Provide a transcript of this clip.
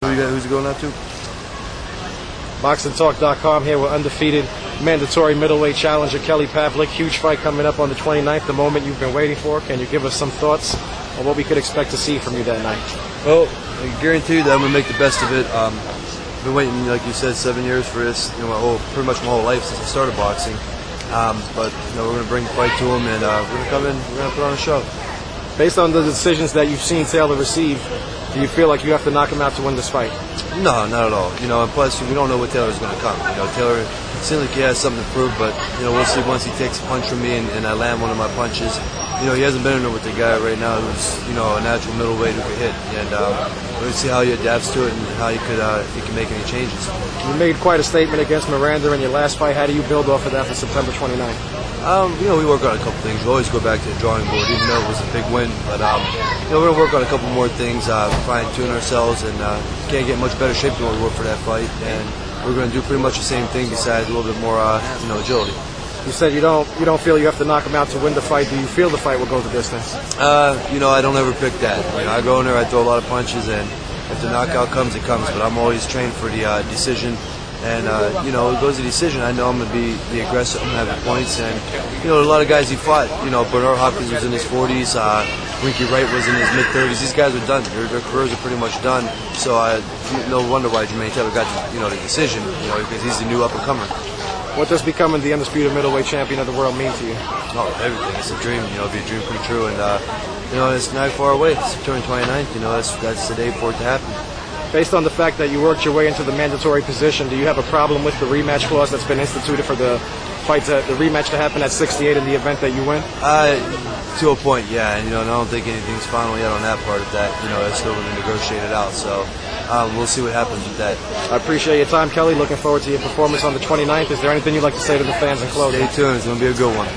Who's it going out to? Boxingtalk.com here with undefeated mandatory middleweight challenger Kelly Pavlik. Huge fight coming up on the 29th, the moment you've been waiting for. Can you give us some thoughts on what we could expect to see from you that night? Well, I guarantee you that I'm going to make the best of it. I've been waiting, like you said, 7 years for this, pretty much my whole life since I started boxing. But we're going to bring the fight to him, and we're going to come in, we're going to put on a show. Based on the decisions that you've seen Taylor receive, do you feel like you have to knock him out to win this fight? No, not at all. And plus, we don't know what Taylor's going to come. Taylor seems like he has something to prove, but we'll see once he takes a punch from me and I land one of my punches. He hasn't been in there with the guy right now who's a natural middleweight who can hit, and we'll see how he adapts to it and how he can make any changes. You made quite a statement against Miranda in your last fight. How do you build off of that for September 29th? We work on a couple things. We always go back to the drawing board, even though it was a big win. But we're going to work on a couple more things, fine-tune ourselves, and can't get in much better shape than what we were for that fight. And we're going to do pretty much the same thing, besides a little bit more, agility. You said you don't feel you have to knock him out to win the fight. Do you feel the fight will go the distance? I don't ever pick that. I go in there, I throw a lot of punches, and if the knockout comes, it comes. But I'm always trained for the decision. And, it goes to decision. I know I'm going to be aggressive. I'm going to have the points. And, a lot of guys he fought, Bernard Hopkins was in his 40s. Winky Wright was in his mid-30s. These guys are done. Their careers are pretty much done. So, no wonder why Jermain Taylor got the decision, because he's the new up-and-comer. What does becoming the undisputed middleweight champion of the world mean to you? Oh, everything. It's a dream. It'll be a dream come true. And, it's not far away. It's September 29th. That's the day for it to happen. Based on the fact that you worked your way into the mandatory position, do you have a problem with the rematch clause that's been instituted for the rematch to happen at 68 in the event that you win? To a point, yeah. And I don't think anything's final yet on that part of that. It's still going to negotiate it out. So we'll see what happens with that. I appreciate your time, Kelly. Looking forward to your performance on the 29th. Is there anything you'd like to say to the fans in closing? Stay tuned. It's going to be a good one.